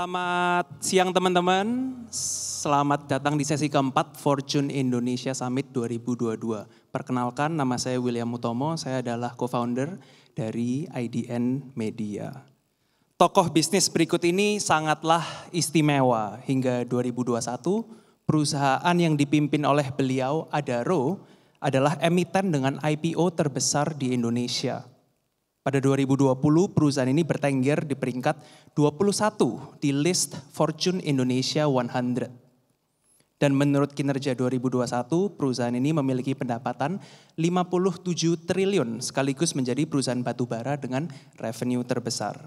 Selamat siang teman-teman, selamat datang di sesi keempat Fortune Indonesia Summit 2022. Perkenalkan, nama saya William Utomo, saya adalah co-founder dari IDN Media. Tokoh bisnis berikut ini sangatlah istimewa. Hingga 2021, perusahaan yang dipimpin oleh beliau, Adaro, adalah emiten dengan IPO terbesar di Indonesia. Pada 2020, perusahaan ini bertengger di peringkat 21 di list Fortune Indonesia 100. Dan menurut kinerja 2021, perusahaan ini memiliki pendapatan 57 triliun sekaligus menjadi perusahaan batubara dengan revenue terbesar.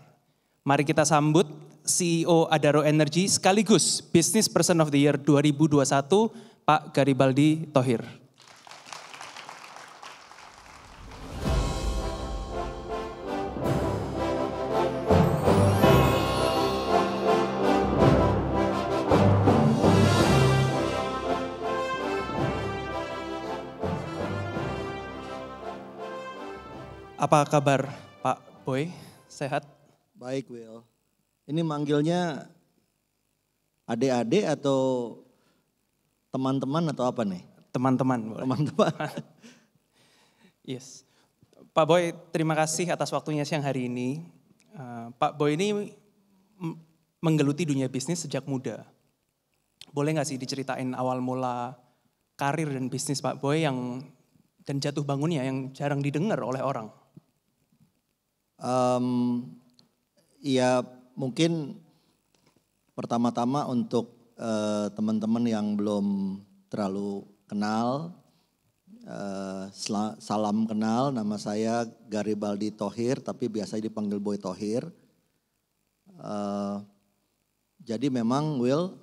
Mari kita sambut CEO Adaro Energy sekaligus Business Person of the Year 2021, Pak Garibaldi Thohir. Apa kabar Pak Boy? Sehat? Baik Will. Ini manggilnya adik-adik atau teman-teman atau apa nih? Teman-teman. Teman-teman. Yes. Pak Boy, terima kasih atas waktunya siang hari ini. Pak Boy ini menggeluti dunia bisnis sejak muda. Boleh nggak sih diceritain awal mula karir dan bisnis Pak Boy dan jatuh bangunnya yang jarang didengar oleh orang? Ya mungkin pertama-tama untuk teman-teman yang belum terlalu kenal, salam kenal, nama saya Garibaldi Thohir tapi biasa dipanggil Boy Thohir. Jadi memang Will,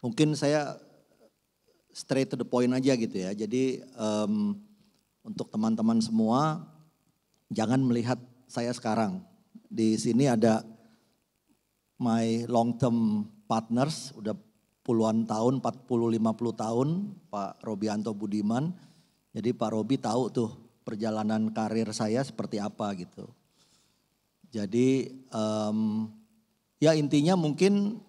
mungkin saya straight to the point aja gitu ya. Jadi untuk teman-teman semua, jangan melihat saya sekarang. Di sini ada my long term partners, udah puluhan tahun, 40-50 tahun, Pak Robianto Budiman. Jadi Pak Robi tahu tuh perjalanan karir saya seperti apa gitu. Jadi ya intinya mungkin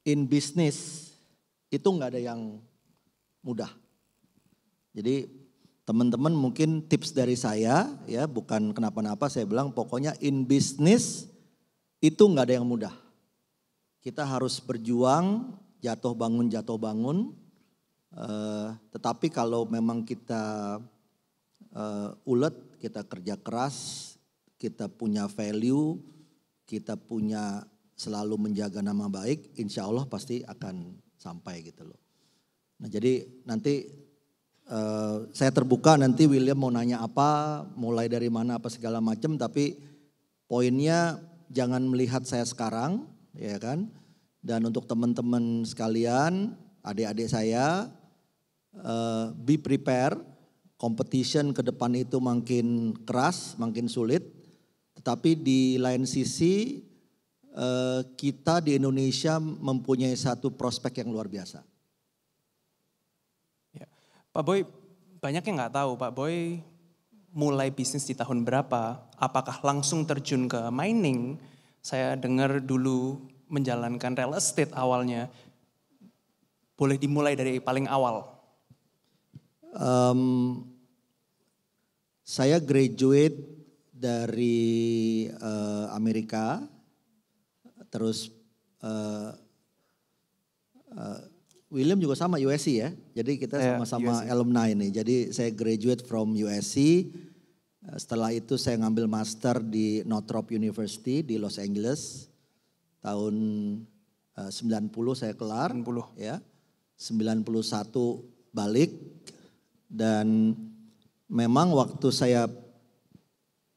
in business itu nggak ada yang mudah. Jadi teman-teman mungkin tips dari saya ya, bukan kenapa-napa, saya bilang pokoknya in business itu nggak ada yang mudah. Kita harus berjuang, jatuh bangun. Tetapi kalau memang kita ulet, kita kerja keras, kita punya value, kita punya selalu menjaga nama baik, insya Allah pasti akan sampai gitu loh. Nah jadi nanti saya terbuka, nanti William mau nanya apa, mulai dari mana apa segala macam, tapi poinnya jangan melihat saya sekarang, ya kan. Dan untuk teman-teman sekalian, adik-adik saya, be prepare, competition ke depan itu makin keras, makin sulit. Tetapi di lain sisi kita di Indonesia mempunyai satu prospek yang luar biasa. Pak Boy, banyak yang nggak tahu Pak Boy mulai bisnis di tahun berapa, apakah langsung terjun ke mining, saya dengar dulu menjalankan real estate awalnya, boleh dimulai dari paling awal. Saya graduate dari Amerika, terus William juga sama USC ya, jadi kita sama-sama alumni nih. Jadi saya graduate from USC, setelah itu saya ngambil master di Northrop University di Los Angeles. Tahun 90 saya kelar, 90. ya, 91 balik. Dan memang waktu saya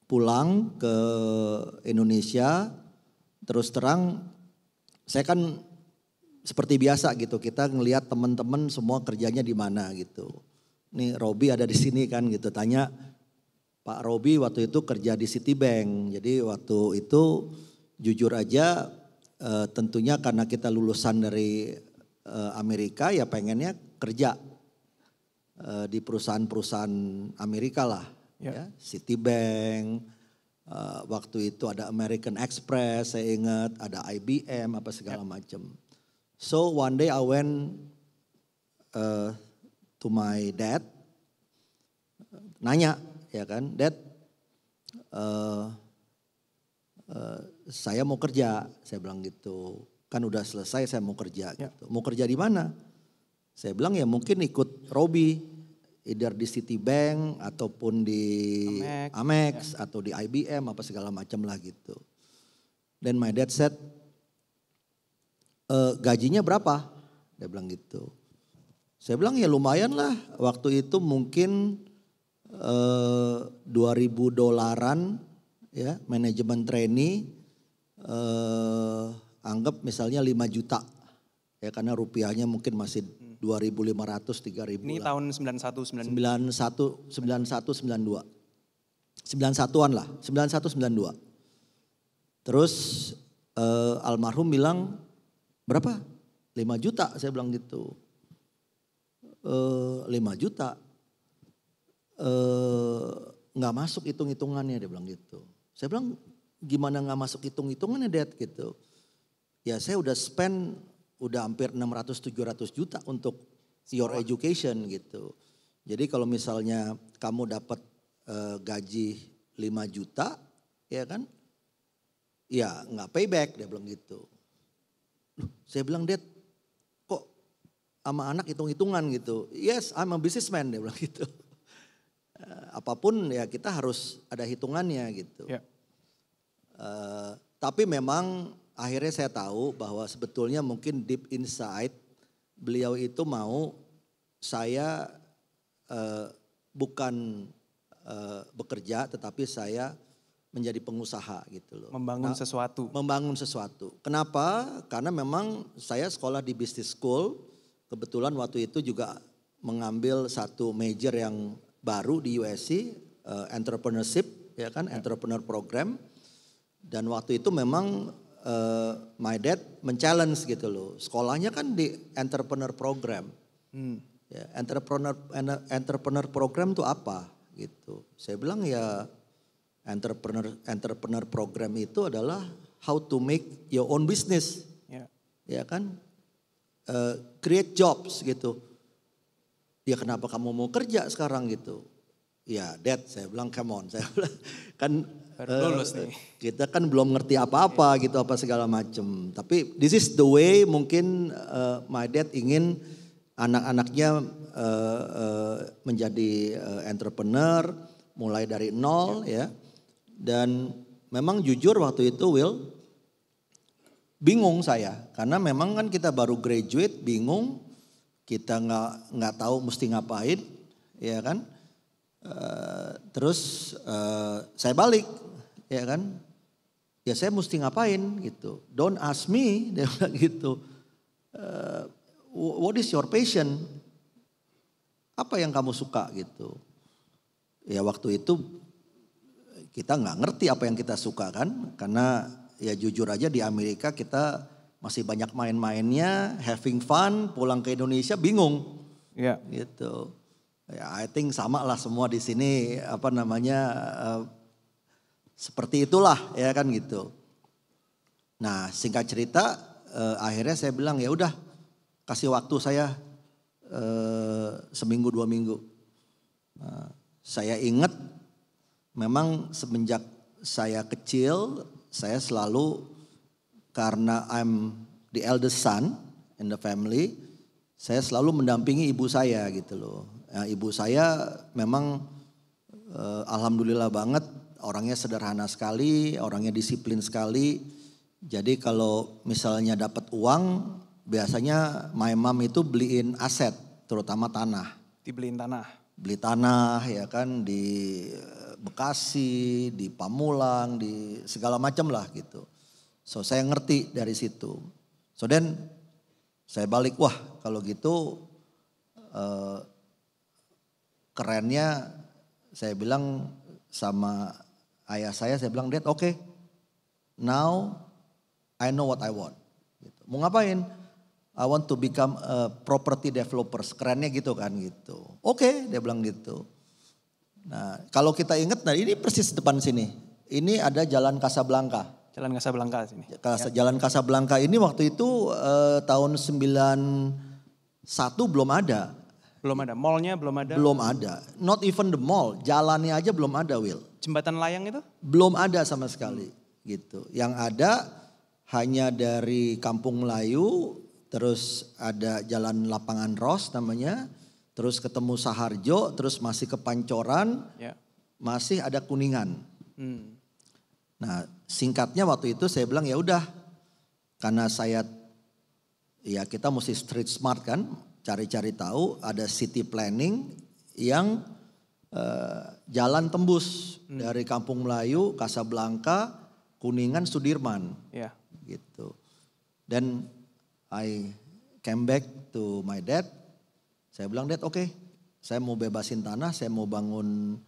pulang ke Indonesia, terus terang saya kan seperti biasa gitu, kita ngelihat teman-teman semua kerjanya di mana gitu. Nih Robi ada di sini kan gitu, tanya Pak Robi waktu itu kerja di Citibank. Jadi waktu itu jujur aja tentunya karena kita lulusan dari Amerika ya pengennya kerja di perusahaan-perusahaan Amerika lah. ya, Citibank, waktu itu ada American Express, saya ingat ada IBM apa segala macam. So one day I went to my dad, nanya ya kan, Dad, saya mau kerja, saya bilang gitu. Kan udah selesai, saya mau kerja gitu. Mau kerja di mana? Saya bilang ya mungkin ikut Robi, either di Citibank ataupun di Amex atau di IBM apa segala macam lah gitu. Then my dad said, gajinya berapa? Dia bilang gitu. Saya bilang ya lumayan lah, waktu itu mungkin $2.000 ya, manajemen trainee, anggap misalnya 5 juta ya, karena rupiahnya mungkin masih 2.500, 3.000. Ini lah. tahun 91 92. 91-an lah, 91 92. Terus almarhum bilang, berapa? 5 juta, saya bilang gitu. 5 juta. Nggak masuk hitung-hitungannya, dia bilang gitu. Saya bilang, gimana nggak masuk hitung-hitungannya, Dad gitu. Ya saya udah spend udah hampir 600-700 juta untuk your education gitu. Jadi kalau misalnya kamu dapat gaji 5 juta ya kan, ya nggak payback, dia bilang gitu. Saya bilang, Dad kok sama anak hitung-hitungan gitu. Yes, I'm a businessman, dia bilang gitu. Apapun ya kita harus ada hitungannya gitu. Yeah. Tapi memang akhirnya saya tahu bahwa sebetulnya mungkin deep inside beliau itu mau saya bukan bekerja, tetapi saya menjadi pengusaha gitu loh. Membangun sesuatu. Membangun sesuatu. Kenapa? Karena memang saya sekolah di business school, kebetulan waktu itu juga mengambil satu major yang baru di USC, entrepreneurship ya kan, entrepreneur program. Dan waktu itu memang my dad men-challenge gitu loh. Sekolahnya kan di entrepreneur program. Ya, entrepreneur program itu apa gitu. Saya bilang ya entrepreneur program itu adalah how to make your own business. Ya kan? Create jobs gitu. Ya kenapa kamu mau kerja sekarang gitu. Ya Dad, saya bilang come on. Saya bilang kan lulus nih. Kita kan belum ngerti apa-apa gitu, apa segala macam. Tapi this is the way mungkin my dad ingin anak-anaknya menjadi entrepreneur mulai dari nol ya. Dan memang jujur waktu itu Will, bingung saya. Karena memang kan kita baru graduate, bingung. Kita nggak tahu mesti ngapain ya kan. Terus saya balik. Ya kan, ya saya mesti ngapain gitu. Don't ask me, dia bilang gitu. What is your passion? Apa yang kamu suka gitu. Ya waktu itu kita nggak ngerti apa yang kita suka kan. Karena ya jujur aja di Amerika kita masih banyak main-mainnya, having fun, pulang ke Indonesia bingung. Iya. Gitu. Ya I think sama lah semua di sini apa namanya... seperti itulah ya kan gitu. Nah singkat cerita akhirnya saya bilang ya udah kasih waktu saya seminggu 2 minggu. Saya ingat memang semenjak saya kecil saya selalu karena I'm the eldest son in the family, saya selalu mendampingi ibu saya gitu loh. Ya, ibu saya memang alhamdulillah banget. Orangnya sederhana sekali, orangnya disiplin sekali. Jadi kalau misalnya dapat uang, biasanya my mom itu beliin aset, terutama tanah. Dibeliin tanah. Beli tanah ya kan di Bekasi, di Pamulang, di segala macam lah gitu. So saya ngerti dari situ. So then saya balik, wah kalau gitu kerennya saya bilang sama ayah saya bilang, Dad okay, now I know what I want. Gitu. Mau ngapain? I want to become a property developer. Kerennya gitu kan gitu. Oke, dia bilang gitu. Nah, kalau kita ingat, nah ini persis depan sini. Ini ada Jalan Casablanca. Jalan Casablanca sini. Jalan Casablanca ini waktu itu tahun 91 belum ada. Belum ada, mallnya belum ada. Belum ada. Not even the mall, jalannya aja belum ada, Will. Jembatan layang itu? Belum ada sama sekali gitu. Yang ada hanya dari Kampung Melayu, terus ada Jalan Lapangan Ros namanya, terus ketemu Saharjo, terus masih ke Pancoran, masih ada Kuningan. Nah, singkatnya waktu itu saya bilang ya udah, karena ya kita mesti street smart kan, cari-cari tahu ada city planning yang jalan tembus dari Kampung Melayu, Casablanca, Kuningan, Sudirman, gitu. Dan I came back to my dad, saya bilang Dad oke, saya mau bebasin tanah, saya mau bangun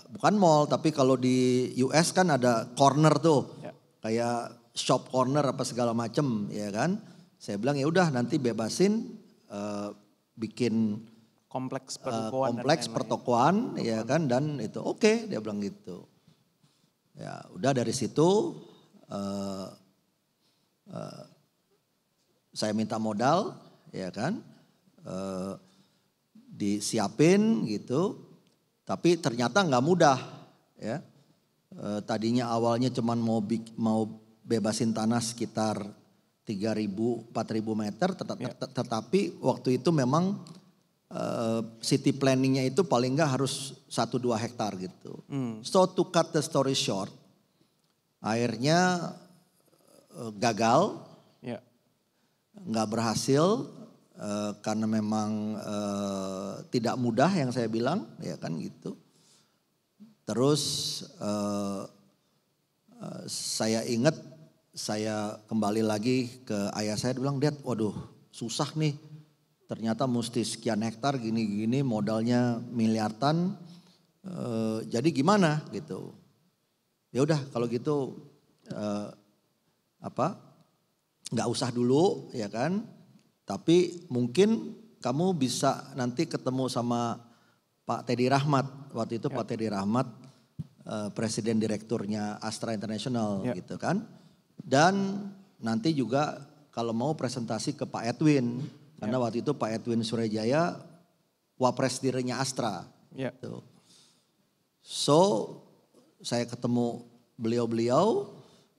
bukan mall, tapi kalau di US kan ada corner tuh, kayak shop corner apa segala macem, ya kan. Saya bilang ya udah nanti bebasin, bikin kompleks pertokoan, ya kan, dan itu oke, dia bilang gitu. Ya udah dari situ saya minta modal, ya kan, disiapin gitu. Tapi ternyata nggak mudah, ya. Tadinya awalnya cuman mau bebasin tanah sekitar 3.000-4.000 meter, tetapi waktu itu memang city planningnya itu paling nggak harus 1-2 hektar gitu. So to cut the story short, akhirnya gagal, nggak berhasil. Karena memang tidak mudah yang saya bilang, ya kan gitu. Terus saya ingat, saya kembali lagi ke ayah saya, dia bilang, Dad waduh susah nih. Ternyata mesti sekian hektar gini-gini, modalnya miliaran, jadi gimana gitu. Ya udah kalau gitu nggak usah dulu, ya kan. Tapi mungkin kamu bisa nanti ketemu sama Pak Teddy Rahmat. Waktu itu Pak Teddy Rahmat presiden direkturnya Astra International gitu kan. Dan nanti juga kalau mau presentasi ke Pak Edwin. Karena waktu itu Pak Edwin Surajaya wapres dirinya Astra. Gitu. So saya ketemu beliau-beliau,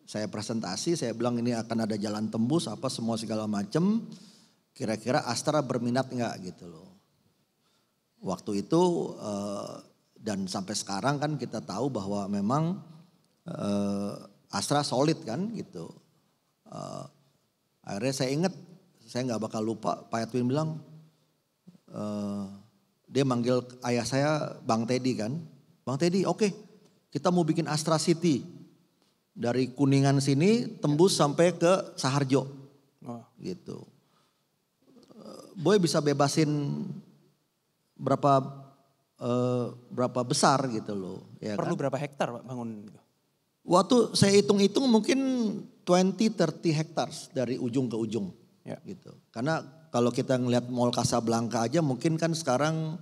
saya presentasi, saya bilang ini akan ada jalan tembus apa semua segala macam. Kira-kira Astra berminat enggak gitu loh. Waktu itu dan sampai sekarang kan kita tahu bahwa memang Astra solid kan gitu. Akhirnya saya ingat, saya nggak bakal lupa Pak Edwin bilang, dia manggil ayah saya Bang Teddy kan. Bang Teddy oke, kita mau bikin Astra City. Dari Kuningan sini tembus sampai ke Saharjo gitu. Boy bisa bebasin berapa besar gitu loh. Ya perlu kan? berapa hektar Pak bangun? Waktu saya hitung-hitung mungkin 20-30 hectares dari ujung ke ujung. Gitu. Karena kalau kita ngelihat Mall Casablanca aja mungkin kan sekarang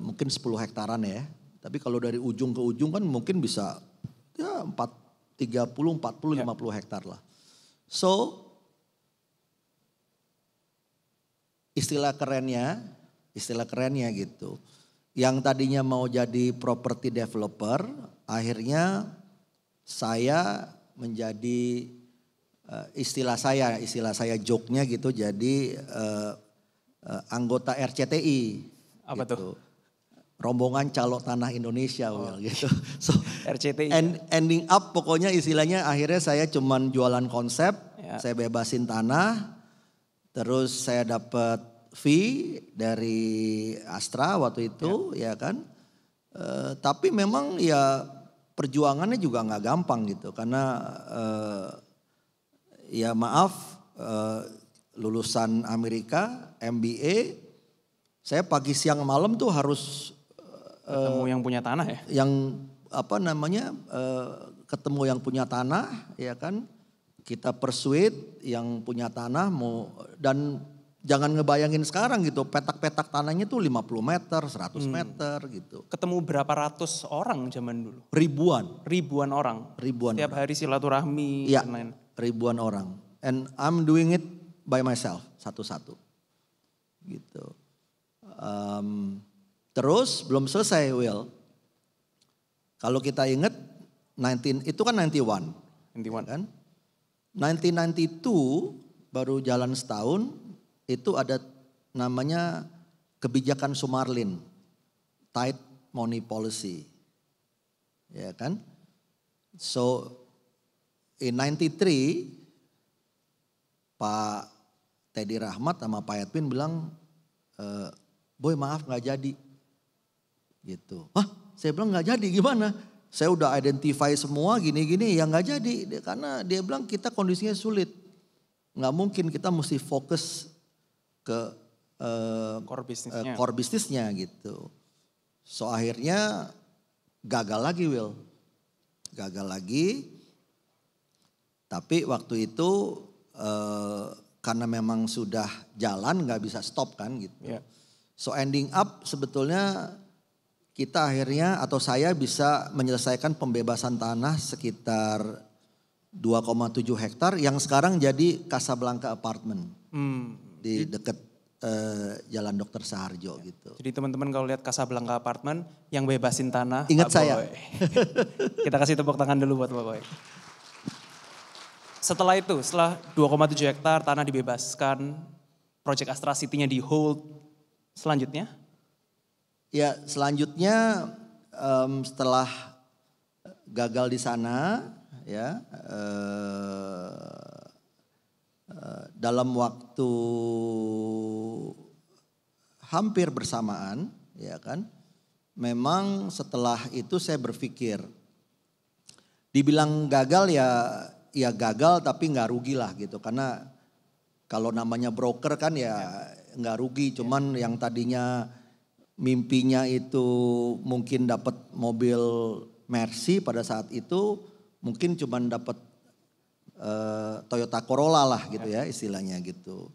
mungkin 10 hektaran ya. Tapi kalau dari ujung ke ujung kan mungkin bisa ya 30, 40, 50 hektar lah. So istilah kerennya gitu. Yang tadinya mau jadi property developer, akhirnya saya menjadi istilah saya joke-nya gitu, jadi anggota RCTI. Apa gitu. tuh? Rombongan Calo Tanah Indonesia gitu. So RCTI. Ending up pokoknya istilahnya akhirnya saya cuman jualan konsep, saya bebasin tanah. Terus saya dapat fee dari Astra waktu itu ya kan. Tapi memang ya perjuangannya juga nggak gampang gitu. Karena ya maaf lulusan Amerika MBA. Saya pagi siang malam tuh harus ketemu yang punya tanah ya. Yang ketemu yang punya tanah ya kan. Kita persuade yang punya tanah mau, dan jangan ngebayangin sekarang gitu, petak-petak tanahnya tuh 50 meter, 100 meter gitu. Ketemu berapa ratus orang zaman dulu? Ribuan orang. Ribuan Setiap orang. hari silaturahmi Iya, dan lain. ribuan orang. And I'm doing it by myself, satu-satu. Gitu. Terus belum selesai, Will. Kalau kita ingat, itu kan 91. 91. Kan? 1992 baru jalan setahun, itu ada namanya kebijakan Sumarlin, tight money policy. Ya kan? So in 93 Pak Teddy Rahmat sama Pak Edwin bilang, Boy maaf gak jadi. Gitu. Hah? Saya bilang gak jadi gimana? Saya udah identify semua gini-gini ya gak jadi. Karena dia bilang kita kondisinya sulit. Gak mungkin, kita mesti fokus ke core bisnisnya gitu. So akhirnya gagal lagi, Will. Gagal lagi. Tapi waktu itu karena memang sudah jalan gak bisa stop kan gitu. Yeah. So ending up sebetulnya kita akhirnya atau saya bisa menyelesaikan pembebasan tanah sekitar 2,7 hektar yang sekarang jadi Casablanca Apartment di dekat Jalan Dr. Saharjo gitu. Jadi teman-teman kalau lihat Casablanca Apartment yang bebasin tanah. Ingat saya. Kita kasih tepuk tangan dulu buat Pak Boy. Setelah itu, setelah 2,7 hektar tanah dibebaskan, Project Astra City-nya di hold, selanjutnya? Ya selanjutnya setelah gagal di sana, ya dalam waktu hampir bersamaan, ya kan, memang setelah itu saya berpikir, dibilang gagal ya gagal tapi nggak rugi lah gitu, karena kalau namanya broker kan ya nggak rugi, cuman yang tadinya mimpinya itu mungkin dapat mobil Mercy pada saat itu mungkin cuman dapat Toyota Corolla lah gitu ya istilahnya gitu.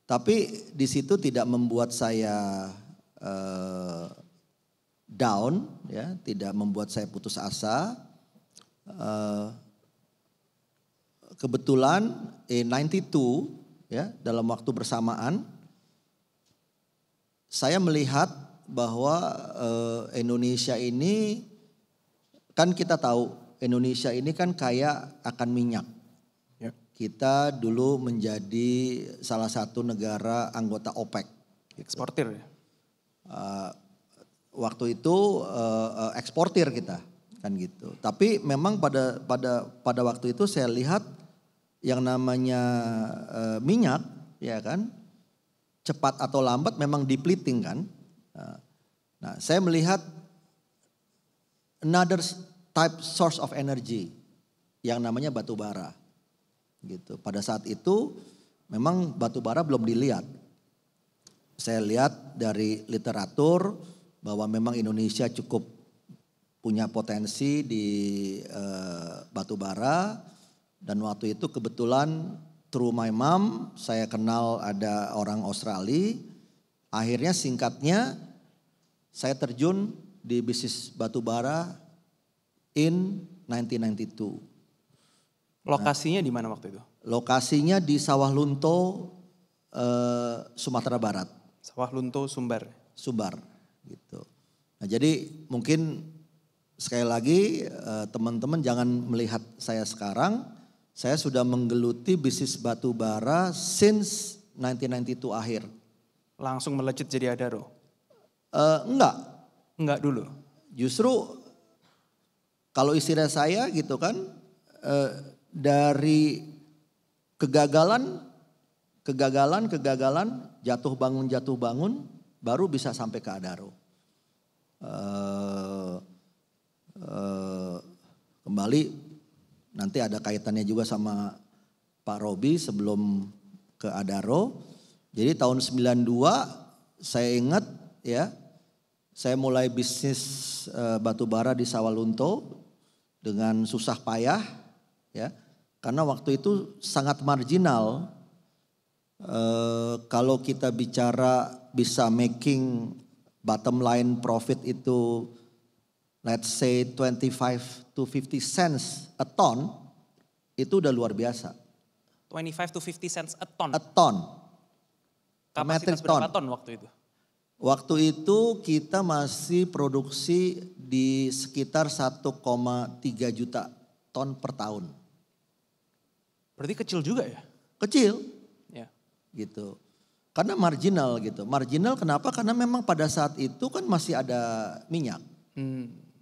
Tapi di situ tidak membuat saya down ya, tidak membuat saya putus asa. Kebetulan 92 ya dalam waktu bersamaan saya melihat bahwa Indonesia ini kan kita tahu Indonesia ini kan kaya akan minyak. Ya. Kita dulu menjadi salah satu negara anggota OPEC. Eksportir ya? Waktu itu eksportir kita kan gitu. Tapi memang pada waktu itu saya lihat yang namanya minyak ya kan cepat atau lambat memang depleting kan. Nah, saya melihat another type source of energy yang namanya batu bara. Gitu. Pada saat itu memang batu bara belum dilihat. Saya lihat dari literatur bahwa memang Indonesia cukup punya potensi di batu bara, dan waktu itu kebetulan through my mom saya kenal ada orang Australia. Akhirnya singkatnya saya terjun di bisnis batu bara in 1992. Lokasinya di mana waktu itu? Lokasinya di Sawah Lunto, Sumatera Barat. Sawah Lunto, Sumbar. Sumbar gitu. Nah, jadi mungkin sekali lagi teman-teman jangan melihat saya sekarang. Saya sudah menggeluti bisnis batu bara since 1992 akhir. Langsung melejit jadi Adaro? Enggak. Enggak dulu? Justru kalau istilah saya gitu kan, dari kegagalan, jatuh bangun, baru bisa sampai ke Adaro. Kembali nanti ada kaitannya juga sama Pak Robi sebelum ke Adaro. Jadi tahun 92 saya ingat ya, saya mulai bisnis batu bara di Sawah Lunto dengan susah payah ya, karena waktu itu sangat marginal Kalau kita bicara bisa making bottom line profit itu let's say 25 to 50 cents a ton, itu udah luar biasa. 25 to 50 cents a ton. A ton. Kapasitas berapa ton waktu itu? Waktu itu kita masih produksi di sekitar 1,3 juta ton per tahun. Berarti kecil juga ya? Kecil. Ya. Gitu. Karena marginal gitu. Marginal kenapa? Karena memang pada saat itu kan masih ada minyak.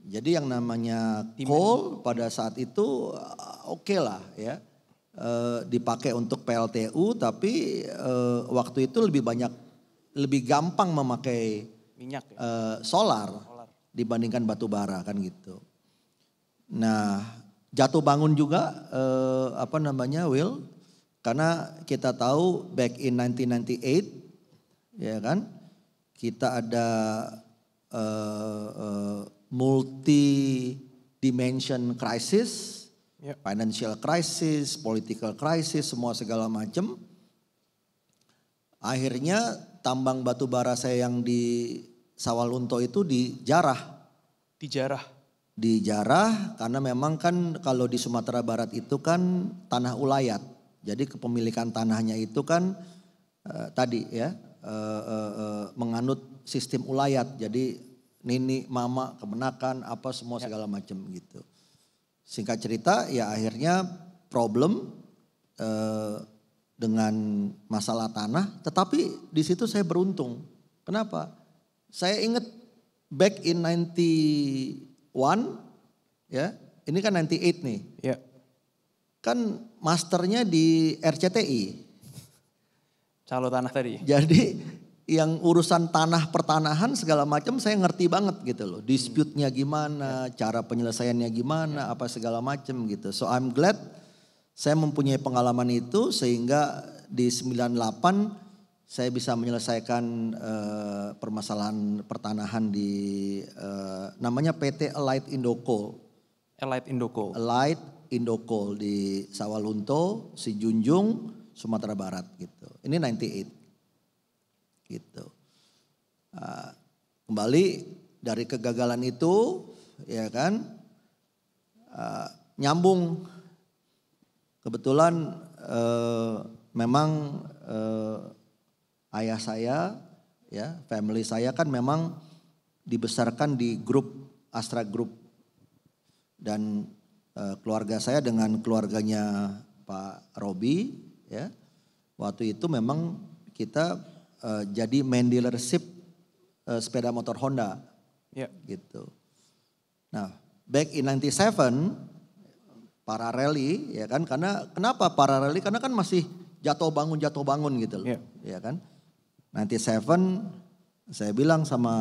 Jadi yang namanya coal pada saat itu oke lah ya. Dipakai untuk PLTU tapi waktu itu lebih gampang memakai minyak solar dibandingkan batu bara kan gitu. Nah, jatuh bangun juga Will, karena kita tahu back in 1998 ya kan, kita ada multi dimension crisis, financial crisis, political crisis, semua segala macam. Akhirnya tambang batu bara saya yang di Sawalunto itu dijarah. Dijarah karena memang kan kalau di Sumatera Barat itu kan tanah ulayat. Jadi kepemilikan tanahnya itu kan menganut sistem ulayat. Jadi nini, mama, kemenakan, apa semua segala macam gitu. Singkat cerita ya akhirnya problem dengan masalah tanah, tetapi di situ saya beruntung. Kenapa? Saya ingat back in 91 ya, ini kan 98 nih. Ya. Kan masternya di RCTI. Calo tanah tadi. Jadi yang urusan tanah pertanahan segala macam saya ngerti banget gitu loh. Dispute-nya gimana, cara penyelesaiannya gimana, apa segala macam gitu. So I'm glad saya mempunyai pengalaman itu sehingga di 98 saya bisa menyelesaikan permasalahan pertanahan di namanya PT Allied Indocoal. Allied Indocoal di Sawalunto, Sijunjung, Sumatera Barat gitu. Ini 98 gitu. Kembali dari kegagalan itu ya kan nyambung. Kebetulan memang ayah saya ya, family saya kan memang dibesarkan di grup Astra Group. Dan keluarga saya dengan keluarganya Pak Robi ya. Waktu itu memang kita jadi main dealership sepeda motor Honda. Ya. Gitu. Nah, back in 97 para rally ya kan, karena kenapa para rally? Karena kan masih jatuh bangun gitu loh. Yeah. Ya kan. 97 saya bilang sama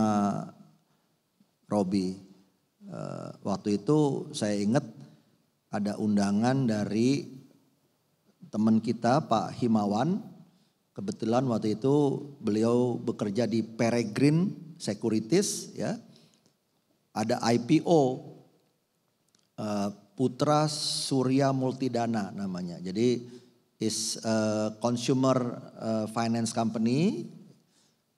Robi, waktu itu saya ingat ada undangan dari teman kita Pak Himawan. Kebetulan waktu itu beliau bekerja di Peregrine Securities ya. Ada IPO Putra Surya Multidana namanya. Jadi is a consumer finance company.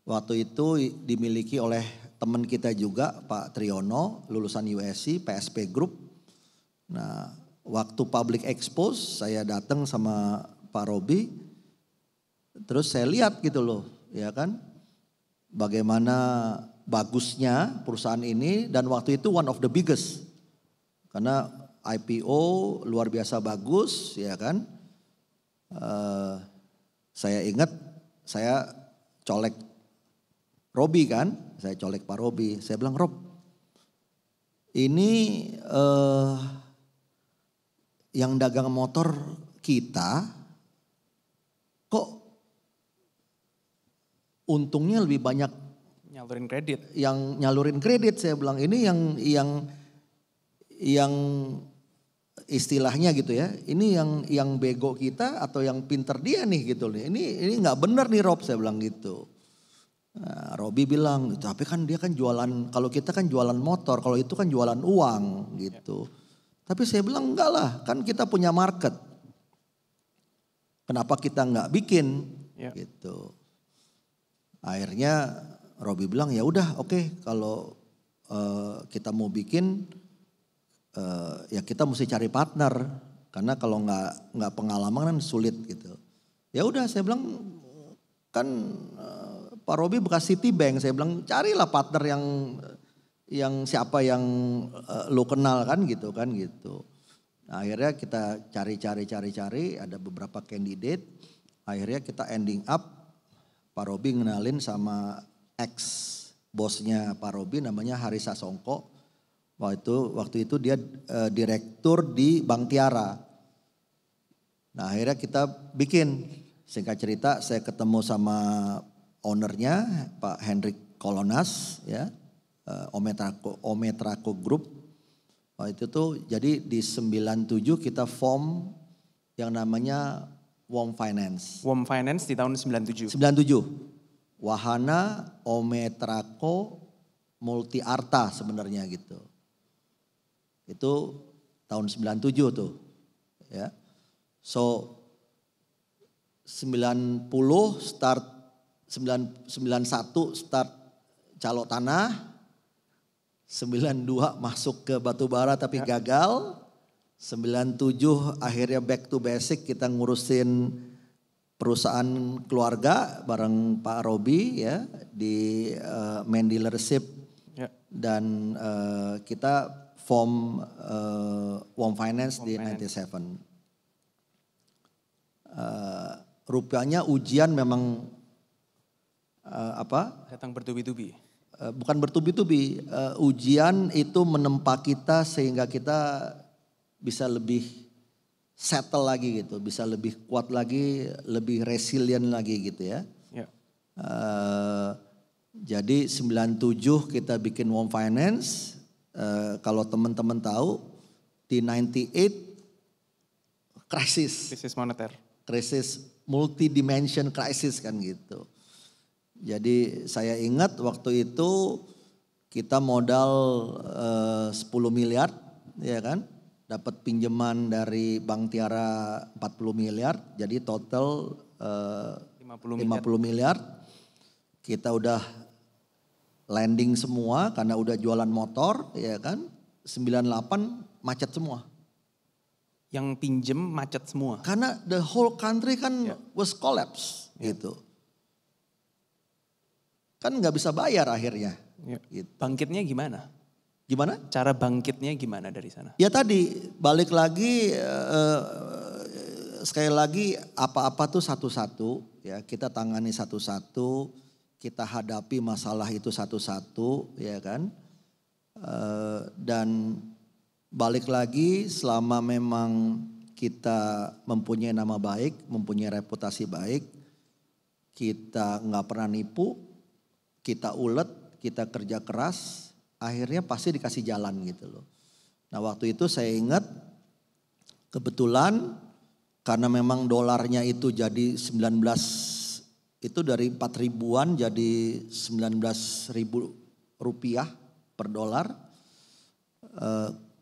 Waktu itu dimiliki oleh teman kita juga Pak Triyono, lulusan USC, PSP Group. Nah, waktu public expose saya datang sama Pak Robi. Terus saya lihat gitu loh, ya kan. Bagaimana bagusnya perusahaan ini dan waktu itu one of the biggest. Karena IPO luar biasa bagus ya kan. Saya ingat saya colek Robi kan. Saya colek Pak Robi. Saya bilang Rob ini yang dagang motor kita kok untungnya lebih banyak nyalurin kredit. Yang nyalurin kredit saya bilang ini yang istilahnya gitu ya. Ini yang bego kita atau yang pinter dia nih gitu nih. Ini nggak benar nih Rob, saya bilang gitu. Nah, Robi bilang, tapi kan dia kan jualan, kalau kita kan jualan motor, kalau itu kan jualan uang gitu. Tapi saya bilang enggak lah, kan kita punya market. Kenapa kita nggak bikin Ya. gitu. Akhirnya Robi bilang ya udah oke, kalau kita mau bikin ya kita mesti cari partner, karena kalau nggak pengalaman kan sulit gitu. Ya udah saya bilang kan Pak Robi bekas Citibank, saya bilang carilah partner yang siapa yang lo kenal kan gitu kan gitu. Nah, akhirnya kita cari, ada beberapa candidate. Akhirnya kita ending up Pak Robi ngenalin sama ex bosnya Pak Robi namanya Haris Sasongko. Waktu itu dia direktur di Bank Tiara. Nah, akhirnya kita bikin, singkat cerita saya ketemu sama ownernya Pak Hendrik Kolonas ya, Ometraco Group. Itu tuh jadi di 97 kita form yang namanya WOM Finance. WOM Finance di tahun 97. 97. Wahana Ometraco Multi Arta sebenarnya gitu. Itu tahun 97 tuh. Ya. So 90 start 91 start Calo Tanah. 92 masuk ke batubara tapi gagal. 97 akhirnya back to basic, kita ngurusin perusahaan keluarga bareng Pak Robi ya di main dealership dan kita form WOM Finance di 97. Rupanya ujian memang Datang bertubi-tubi. Bukan bertubi-tubi, ujian itu menempa kita sehingga kita bisa lebih settle lagi gitu, bisa lebih kuat lagi, lebih resilient lagi gitu ya. Jadi 97 kita bikin WOM Finance, kalau teman-teman tahu di 98 Krisis moneter. Krisis multi-dimension crisis kan gitu. Jadi saya ingat waktu itu kita modal 10 miliar ya kan. Dapat pinjaman dari Bank Tiara 40 miliar. Jadi total 50 miliar. Kita udah landing semua karena udah jualan motor ya kan. 98 macet semua. Yang pinjem macet semua. Karena the whole country kan was collapse gitu. Kan nggak bisa bayar akhirnya. Gitu. Bangkitnya gimana? Gimana? Cara bangkitnya gimana dari sana? Ya tadi balik lagi sekali lagi apa-apa tuh satu-satu ya, kita tangani satu-satu, kita hadapi masalah itu satu-satu ya kan. Dan balik lagi selama memang kita mempunyai nama baik, mempunyai reputasi baik, kita nggak pernah nipu, kita ulet, kita kerja keras, akhirnya pasti dikasih jalan gitu loh. Nah waktu itu saya ingat kebetulan karena memang dolarnya itu jadi 19, itu dari 4 ribuan jadi 19 ribu rupiah per dolar.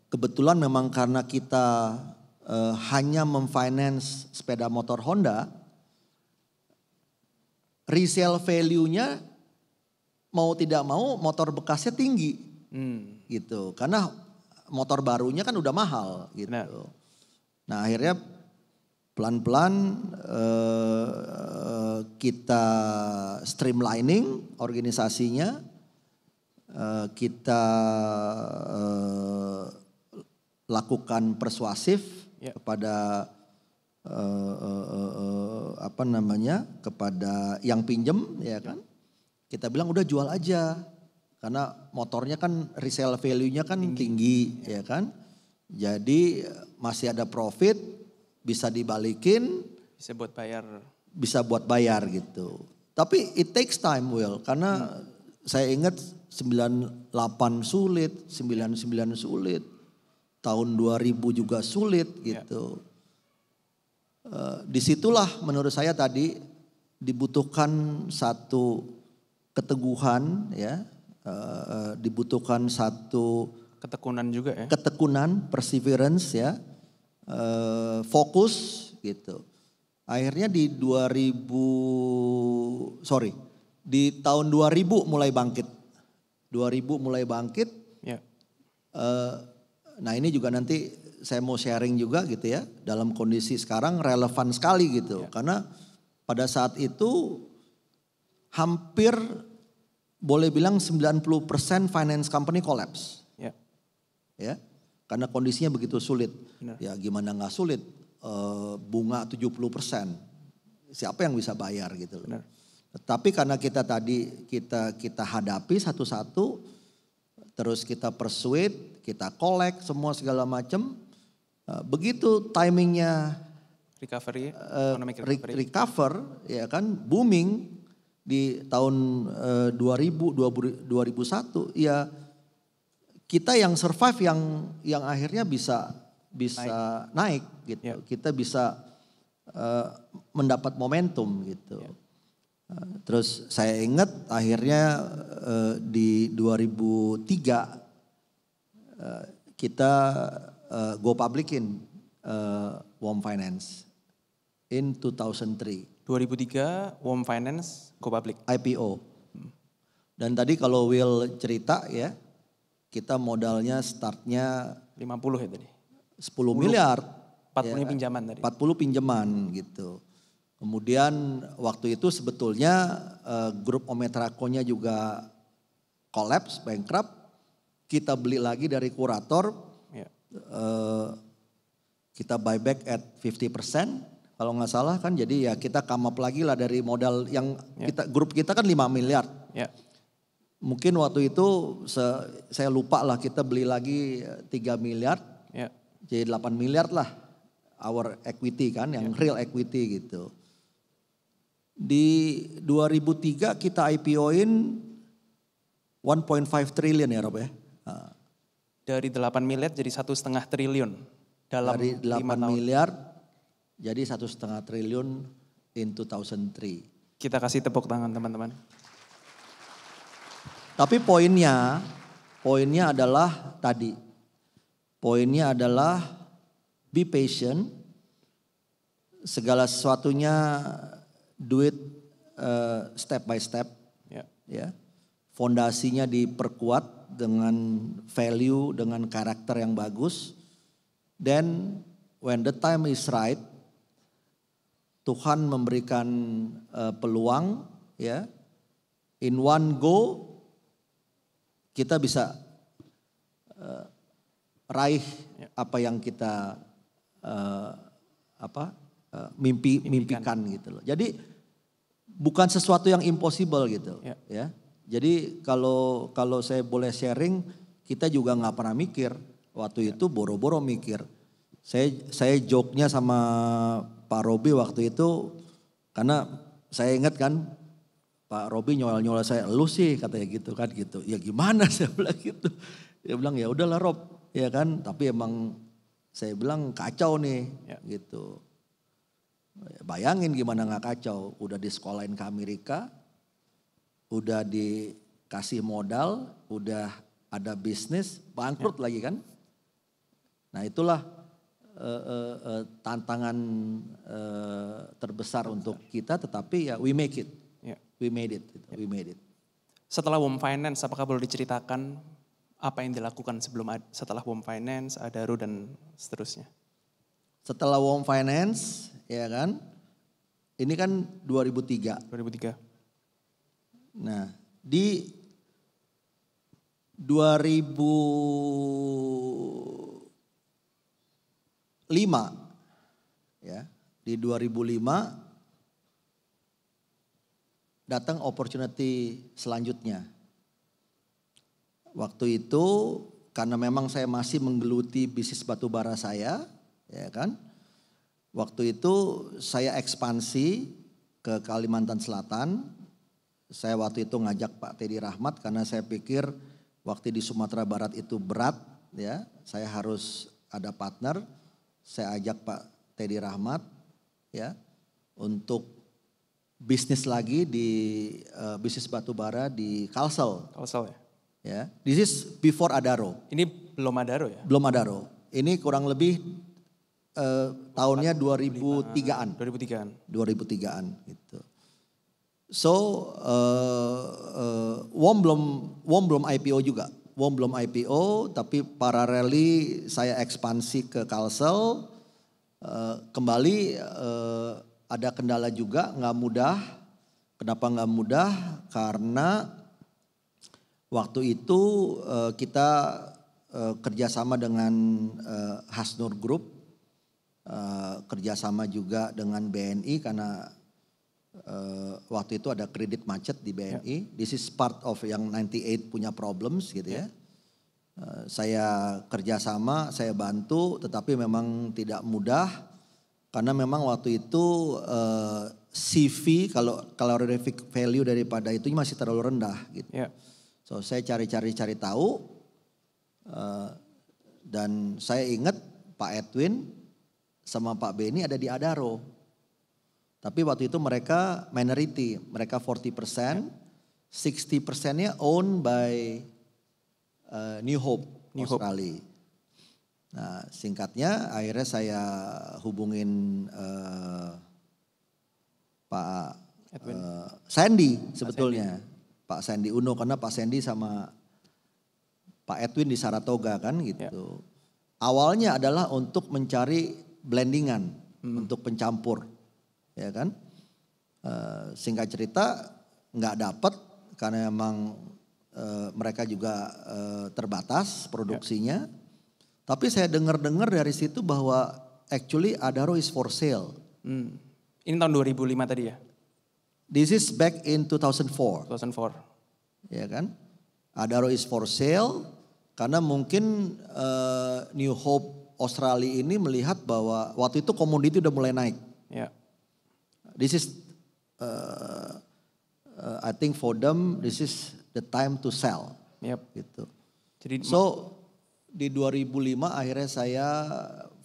Kebetulan memang karena kita hanya memfinance sepeda motor Honda, resale value-nya mau tidak mau motor bekasnya tinggi gitu. Karena motor barunya kan udah mahal gitu. Nah akhirnya pelan-pelan kita streamlining organisasinya. Kita lakukan persuasif kepada kepada yang pinjem ya kan. Kita bilang udah jual aja karena motornya kan resale value-nya kan tinggi ya kan. Jadi masih ada profit, bisa dibalikin, bisa buat bayar gitu. Tapi it takes time Will, karena saya ingat 98 sulit, 99 sulit, tahun 2000 juga sulit gitu. Disitulah menurut saya tadi dibutuhkan satu keteguhan ya, dibutuhkan satu ketekunan juga ya. Ketekunan, perseverance ya, fokus gitu. Akhirnya di tahun 2000 mulai bangkit. 2000 mulai bangkit. Ya. Nah ini juga nanti saya mau sharing juga gitu ya. Dalam kondisi sekarang relevan sekali gitu. Karena pada saat itu hampir boleh bilang 90% finance company collapse. Ya, karena kondisinya begitu sulit. Benar. Ya gimana gak sulit. Bunga 70%. Siapa yang bisa bayar gitu. Benar. Tapi karena kita tadi kita hadapi satu-satu, terus kita persuade, kita collect semua segala macam. Begitu timingnya Recovery, economic recovery. recover, ya kan booming di tahun 2001, ya kita yang survive yang akhirnya bisa naik gitu. Ya. Kita bisa mendapat momentum gitu. Ya. Terus saya ingat akhirnya di 2003 kita go publikin WOM Finance in 2003. 2003 WOM Finance go public. IPO. Dan tadi kalau Will cerita ya, kita modalnya startnya 50 ya tadi. 10 miliar. 40 pinjaman tadi. 40 pinjaman gitu. Kemudian waktu itu sebetulnya grup Ometraco-nya juga collapse, bankrupt. Kita beli lagi dari kurator. Ya. Kita buyback at 50%. Kalau nggak salah kan, jadi ya kita come up lagi lah dari modal yang grup kita kan 5 miliar. Ya. Mungkin waktu itu saya lupa lah, kita beli lagi 3 miliar. Ya. Jadi 8 miliar lah our equity kan, yang real equity gitu. Di 2003 kita IPO-in 1.5 triliun ya Rob ya. Dari 8 miliar jadi 1,5 triliun dalam Dari 8 5 tahun. miliar jadi 1,5 triliun in 2003. Kita kasih tepuk tangan teman-teman. Tapi poinnya adalah tadi. Poinnya adalah be patient. Segala sesuatunya do it step by step. Ya. Fondasinya diperkuat dengan value, dengan karakter yang bagus. Then when the time is right, Tuhan memberikan peluang, ya. In one go kita bisa raih apa yang kita mimpikan gitu loh. Jadi bukan sesuatu yang impossible gitu, ya. Jadi kalau saya boleh sharing, kita juga nggak pernah mikir waktu itu, boro-boro mikir. Saya joke-nya sama Pak Robi waktu itu, karena saya ingat kan Pak Robi nyolol saya, lu sih katanya gitu kan gitu. Ya gimana saya bilang gitu. Dia bilang ya udahlah Rob, ya kan. Tapi emang saya bilang kacau nih gitu. Bayangin gimana gak kacau, udah disekolahin ke Amerika, udah dikasih modal, udah ada bisnis, bangkrut lagi kan. Nah itulah tantangan terbesar untuk kita, tetapi ya we make it. We made it. Setelah WOM Finance, apakah boleh diceritakan apa yang dilakukan setelah WOM Finance, Adaro dan seterusnya? Setelah WOM Finance, ya kan, ini kan 2003. Nah, di 2005, ya, di 2005 datang opportunity selanjutnya. Waktu itu karena memang saya masih menggeluti bisnis batubara saya, ya kan. Waktu itu saya ekspansi ke Kalimantan Selatan. Saya waktu itu ngajak Pak Teddy Rahmat karena saya pikir waktu di Sumatera Barat itu berat, ya. Saya harus ada partner. Saya ajak Pak Teddy Rahmat, ya, untuk bisnis lagi di bisnis batubara di Kalsel. Kalsel ya? Ya, this is before Adaro. Ini belum Adaro ya? Belum Adaro. Ini kurang lebih tahunnya 2003-an. 2003-an. 2003-an gitu. So WOM belum IPO juga. WOM belum IPO tapi paraleli saya ekspansi ke Kalsel. Kembali ada kendala juga, nggak mudah. Kenapa nggak mudah? Karena waktu itu kita kerjasama dengan Hasnur Group, kerjasama juga dengan BNI karena waktu itu ada kredit macet di BNI. This is part of yang 98 punya problems gitu ya. Saya kerjasama, saya bantu, tetapi memang tidak mudah karena memang waktu itu CV kalau value daripada itu masih terlalu rendah gitu. So saya cari tahu dan saya ingat Pak Edwin sama Pak Beni ada di Adaro. Tapi waktu itu mereka minority, mereka 40%, 60%-nya owned by New Hope Australia. Nah singkatnya akhirnya saya hubungin Pak Sandy sebetulnya. Pak Sandy Uno karena Pak Sandy sama Pak Edwin di Saratoga kan gitu. Awalnya adalah untuk mencari blendingan, untuk pencampur. Ya kan, singkat cerita nggak dapat karena memang mereka juga terbatas produksinya. Tapi saya dengar dari situ bahwa actually Adaro is for sale. Ini tahun 2005 tadi ya? This is back in 2004. 2004. Ya kan, Adaro is for sale karena mungkin New Hope Australia ini melihat bahwa waktu itu komoditi udah mulai naik. Ya. This is, I think for them, this is the time to sell. Gitu. Jadi, so di 2005 akhirnya saya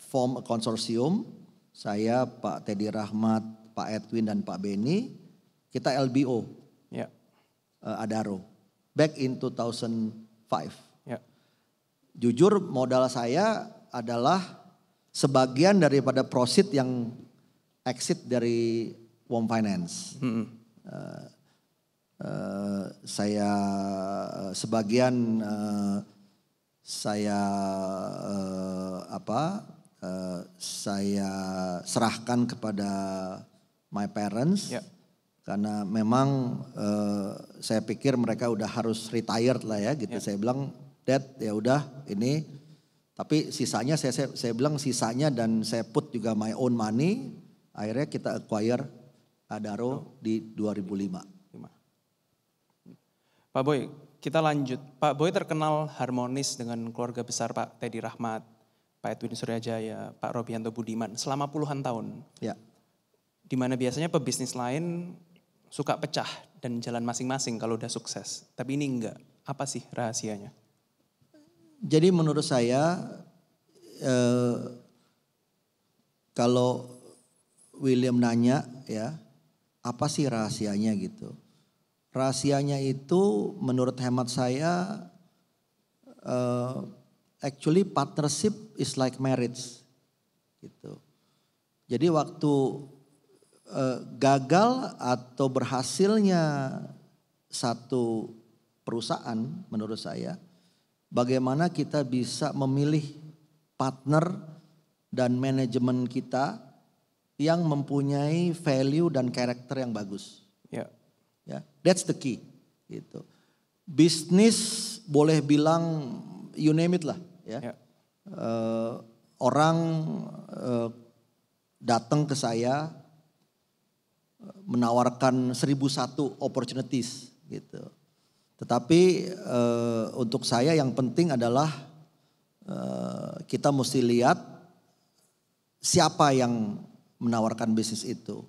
form a konsorsium. Saya, Pak Teddy Rahmat, Pak Edwin dan Pak Beni, kita LBO, Adaro, back in 2005. Jujur modal saya adalah sebagian daripada proceed yang exit dari WOM Finance. Saya sebagian saya serahkan kepada my parents karena memang saya pikir mereka udah harus retired lah ya gitu. Saya bilang, Dad ya udah ini, tapi sisanya saya bilang sisanya dan saya put juga my own money. Akhirnya kita acquire Adaro di 2005. Pak Boy, kita lanjut. Pak Boy terkenal harmonis dengan keluarga besar Pak Teddy Rahmat, Pak Edwin Suryajaya, Pak Robianto Budiman selama puluhan tahun. Ya. Di mana biasanya pebisnis lain suka pecah dan jalan masing-masing kalau udah sukses. Tapi ini enggak. Apa sih rahasianya? Jadi menurut saya kalau William nanya ya, apa sih rahasianya gitu. Rahasianya itu menurut hemat saya actually partnership is like marriage gitu. Jadi waktu gagal atau berhasilnya satu perusahaan menurut saya, bagaimana kita bisa memilih partner dan manajemen kita yang mempunyai value dan karakter yang bagus. Ya, that's the key. Gitu. Bisnis boleh bilang you name it lah. Ya. Orang datang ke saya menawarkan 1001 opportunities gitu. Tetapi untuk saya yang penting adalah kita mesti lihat siapa yang menawarkan bisnis itu.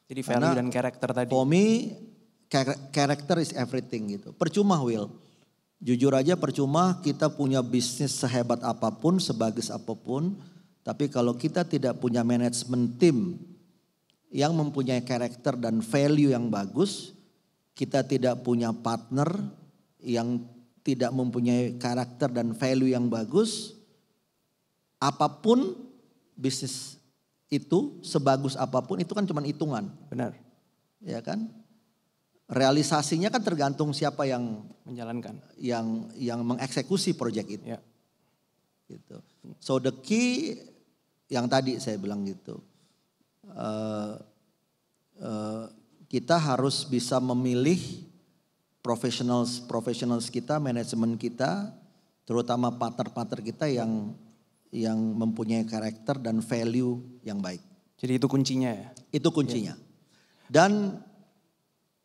Jadi value dan karakter tadi. For me, character is everything gitu. Percuma Will, jujur aja percuma kita punya bisnis sehebat apapun, sebagus apapun. Tapi kalau kita tidak punya manajemen tim yang mempunyai karakter dan value yang bagus, kita tidak punya partner yang tidak mempunyai karakter dan value yang bagus, apapun bisnis itu sebagus apapun itu kan cuma hitungan. Benar. Ya kan? Realisasinya kan tergantung siapa yang Menjalankan. yang mengeksekusi proyek itu. Ya. Gitu. So the key yang tadi saya bilang gitu. Kita harus bisa memilih professionals kita, manajemen kita, terutama partner-partner kita yang mempunyai karakter dan value yang baik. Jadi itu kuncinya ya? Itu kuncinya. Dan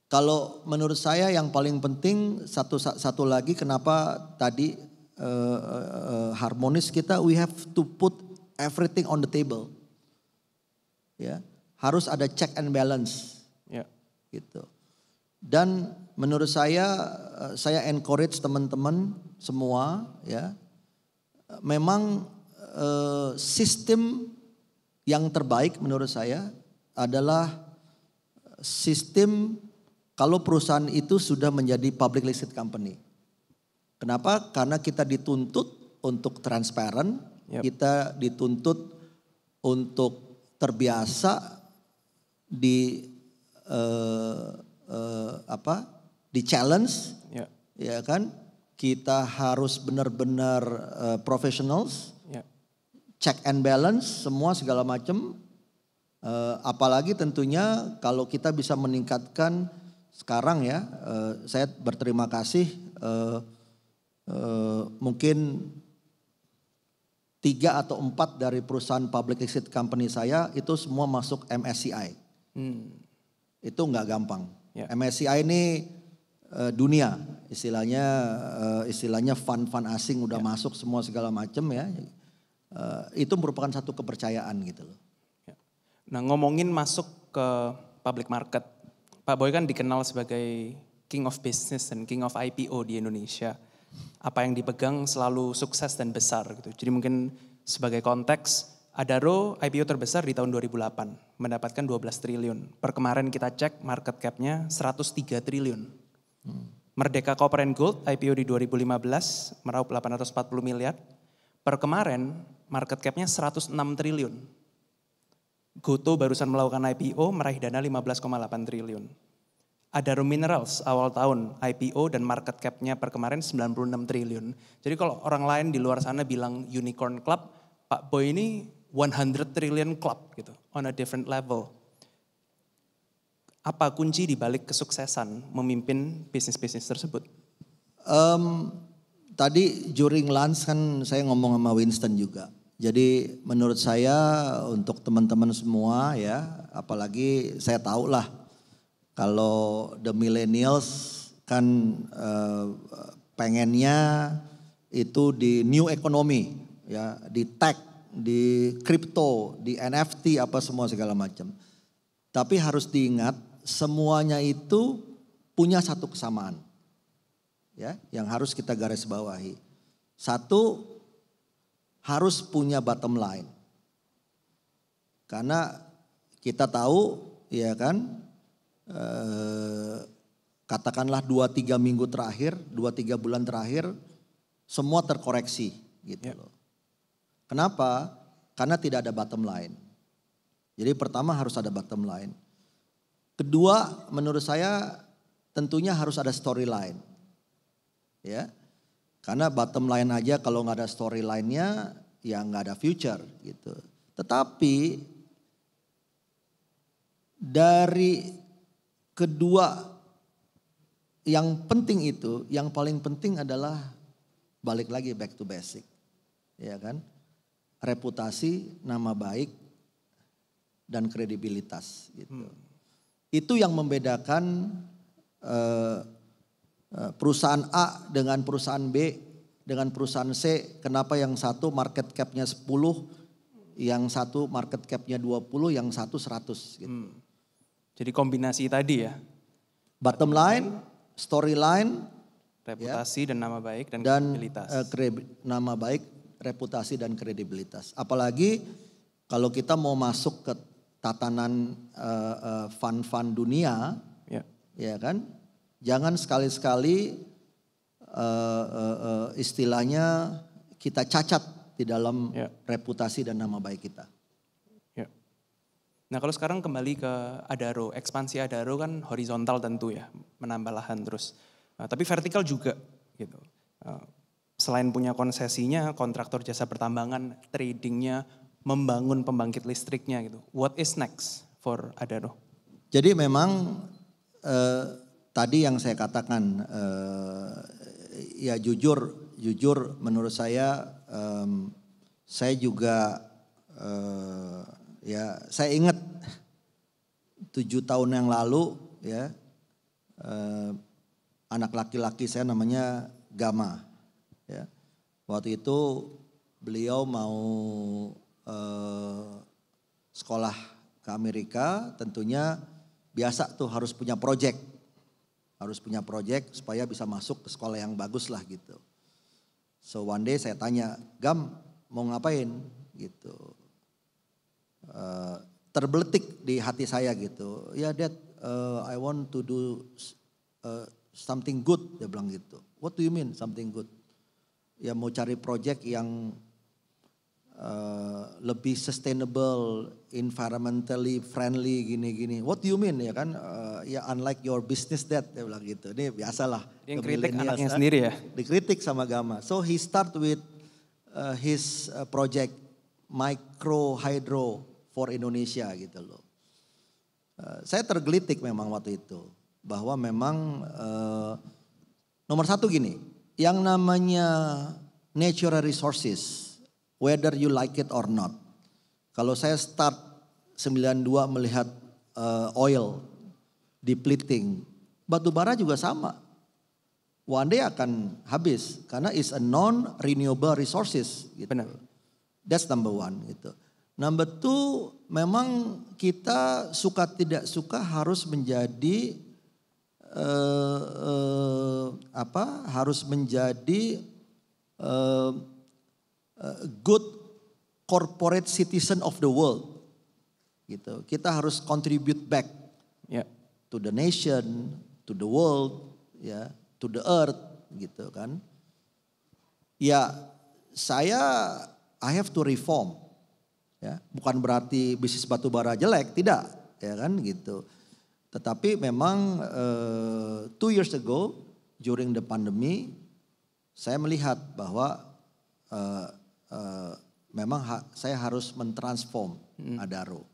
kalau menurut saya yang paling penting satu lagi kenapa tadi harmonis kita, we have to put everything on the table. Ya, harus ada check and balance. Ya. Gitu. Dan menurut saya encourage teman-teman semua ya. Memang sistem yang terbaik menurut saya adalah sistem kalau perusahaan itu sudah menjadi public listed company. Kenapa? Karena kita dituntut untuk transparan, kita dituntut untuk terbiasa di challenge, ya kan? Kita harus benar-benar professionals, check and balance, semua segala macam. Apalagi tentunya kalau kita bisa meningkatkan sekarang ya, saya berterima kasih mungkin 3 atau 4 dari perusahaan public listed company saya itu semua masuk MSCI. Itu nggak gampang. MSCI ini dunia, istilahnya fund asing udah masuk semua segala macam ya. Itu merupakan satu kepercayaan gitu loh. Nah ngomongin masuk ke public market, Pak Boy kan dikenal sebagai King of Business dan King of IPO di Indonesia. Apa yang dipegang selalu sukses dan besar gitu. Jadi mungkin sebagai konteks, Adaro IPO terbesar di tahun 2008, mendapatkan 12 triliun. Per kemarin kita cek market cap-nya 103 triliun. Merdeka Copper and Gold IPO di 2015 meraup 840 miliar. Per kemarin market cap-nya 106 triliun. Goto barusan melakukan IPO meraih dana 15,8 triliun. Adaro Minerals awal tahun IPO dan market cap-nya per kemarin 96 triliun. Jadi kalau orang lain di luar sana bilang unicorn club, Pak Boy ini 100 trillion club gitu, on a different level. Apa kunci di balik kesuksesan memimpin bisnis-bisnis tersebut? Tadi during lunch kan saya ngomong sama Winston juga. Jadi menurut saya untuk teman-teman semua ya, apalagi saya tahu lah kalau the millennials kan pengennya itu di new economy ya, di tech, di crypto, di NFT apa semua segala macam. Tapi harus diingat semuanya itu punya satu kesamaan. Ya, yang harus kita garis bawahi. Satu, harus punya bottom line. Karena kita tahu ya kan, katakanlah 2-3 minggu terakhir, 2-3 bulan terakhir semua terkoreksi gitu loh. Kenapa? Karena tidak ada bottom line. Jadi pertama harus ada bottom line. Kedua menurut saya tentunya harus ada storyline. Ya. Karena bottom line aja kalau nggak ada storyline-nya ya nggak ada future gitu. Tetapi dari kedua yang penting itu, yang paling penting adalah balik lagi back to basic. Ya kan? Reputasi, nama baik dan kredibilitas gitu. Itu yang membedakan perusahaan A dengan perusahaan B dengan perusahaan C. Kenapa yang satu market cap-nya 10, yang satu market cap-nya 20, yang satu 100 gitu. Jadi kombinasi tadi ya. Bottom line, storyline, reputasi dan nama baik dan kredibilitas. Nama baik, reputasi dan kredibilitas. Apalagi kalau kita mau masuk ke tatanan fund-fund dunia, ya kan? Jangan sekali-sekali istilahnya kita cacat di dalam reputasi dan nama baik kita. Nah kalau sekarang kembali ke Adaro, ekspansi Adaro kan horizontal tentu ya, menambah lahan terus. Tapi vertikal juga gitu. Selain punya konsesinya, kontraktor jasa pertambangan, tradingnya, membangun pembangkit listriknya gitu. What is next for Adaro? Jadi memang tadi yang saya katakan, ya jujur menurut saya juga ya saya ingat 7 tahun yang lalu ya anak laki-laki saya namanya Gama ya. Waktu itu beliau mau sekolah ke Amerika, tentunya biasa tuh harus punya project supaya bisa masuk ke sekolah yang bagus lah gitu. So one day saya tanya, Gam mau ngapain gitu. Terbeletik di hati saya gitu. Ya Dad, I want to do something good, dia bilang gitu. What do you mean something good? Ya mau cari project yang lebih sustainable, environmentally friendly gini-gini. What do you mean ya kan? Ya unlike your business Dad, dia bilang gitu. Ini biasalah. Yang kritik anaknya sendiri ya? Dikritik sama Gama. So he start with his project micro hydro for Indonesia gitu loh. Saya tergelitik memang waktu itu. Bahwa memang nomor satu gini. Yang namanya natural resources, whether you like it or not. Kalau saya start 92 melihat oil depleting, batu bara juga sama. One day akan habis karena is a non-renewable resources gitu. Benar. That's number one gitu. Number two, memang kita suka tidak suka harus menjadi harus menjadi good corporate citizen of the world. Gitu. Kita harus contribute back to the nation, to the world, ya, to the earth, gitu kan. Ya, I have to reform. Ya, bukan berarti bisnis batu bara jelek, tidak, ya kan gitu. Tetapi memang 2 years ago during the pandemic saya melihat bahwa memang saya harus mentransform Adaro.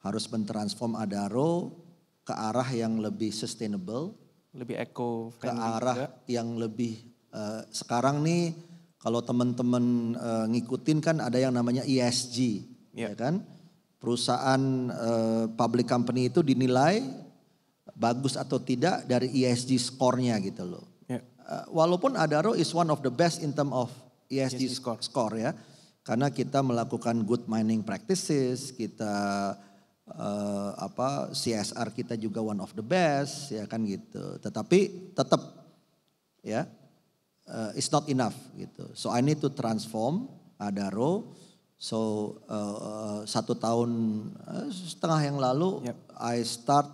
Harus mentransform Adaro ke arah yang lebih sustainable, lebih eco-friendly, ke arah juga yang lebih sekarang nih. Kalau teman-teman ngikutin kan ada yang namanya ESG, ya kan? Perusahaan public company itu dinilai bagus atau tidak dari ESG score-nya gitu loh. Walaupun Adaro is one of the best in term of ESG score ya. Karena kita melakukan good mining practices, kita CSR kita juga one of the best ya kan gitu. Tetapi tetap ya it's not enough gitu. So I need to transform Adaro. So 1 tahun setengah yang lalu I start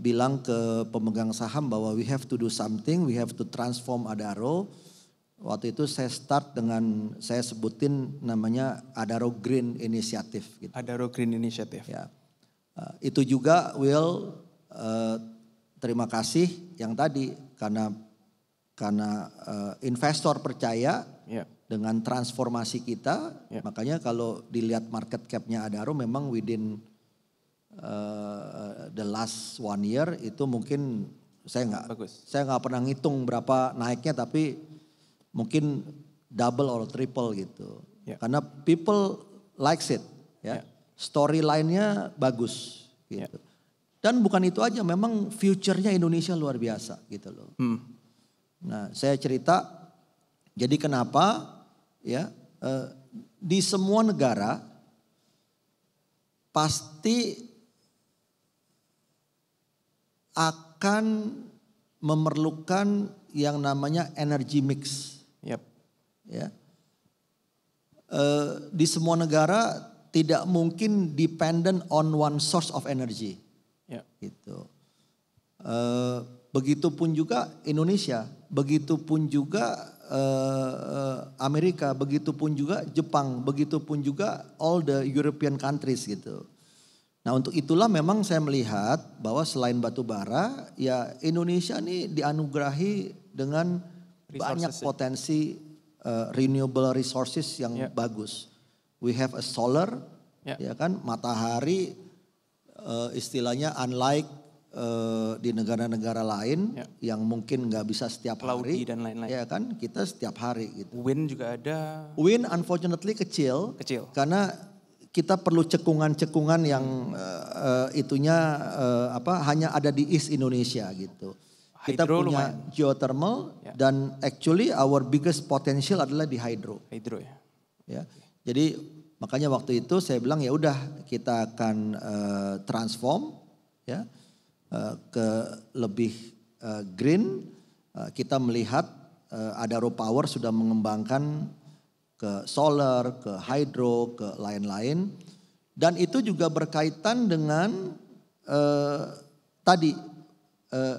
bilang ke pemegang saham bahwa we have to do something, we have to transform Adaro. Waktu itu saya start dengan saya sebutin namanya Adaro Green Initiative. Gitu. Adaro Green Initiative. Ya, itu juga Will terima kasih yang tadi karena investor percaya dengan transformasi kita, makanya kalau dilihat market cap-nya Adaro memang within the last 1 year itu mungkin saya nggak pernah ngitung berapa naiknya tapi mungkin double or triple gitu. Karena people likes it ya. Storyline-nya bagus gitu. Dan bukan itu aja, memang future-nya Indonesia luar biasa gitu loh. Nah, saya cerita jadi kenapa ya di semua negara pasti akan memerlukan yang namanya energy mix. Ya. Di semua negara tidak mungkin dependent on one source of energy. Gitu. Begitupun juga Indonesia, begitupun juga Amerika, begitupun juga Jepang, begitupun juga all the European countries gitu. Nah untuk itulah memang saya melihat bahwa selain batu bara, ya Indonesia ini dianugerahi dengan banyak potensi renewable resources yang bagus. We have a solar, ya kan, matahari istilahnya unlike di negara-negara lain yang mungkin nggak bisa setiap hari, dan lain-lain. Ya kan, kita setiap hari gitu. Wind juga ada. Wind unfortunately kecil. Karena kita perlu cekungan-cekungan yang itunya hanya ada di East Indonesia gitu. Kita punya geothermal dan actually our biggest potential adalah di hydro. Ya. Jadi makanya waktu itu saya bilang ya udah kita akan transform ya ke lebih green. Kita melihat Adaro Power sudah mengembangkan ke solar, ke hydro, ke lain-lain. Dan itu juga berkaitan dengan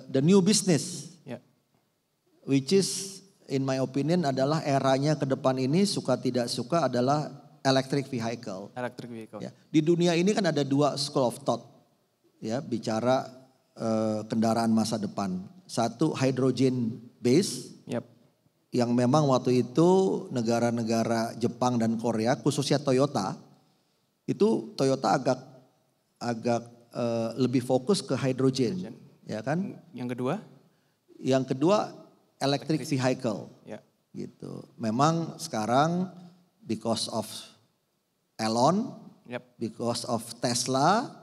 the new business. Which is in my opinion adalah eranya ke depan ini suka tidak suka adalah electric vehicle. Ya. Di dunia ini kan ada dua school of thought. Ya, bicara kendaraan masa depan. Satu hydrogen base. Yang memang waktu itu negara-negara Jepang dan Korea khususnya Toyota itu Toyota agak lebih fokus ke hydrogen, ya kan? Yang kedua electric vehicle, gitu. Memang sekarang because of Elon, because of Tesla,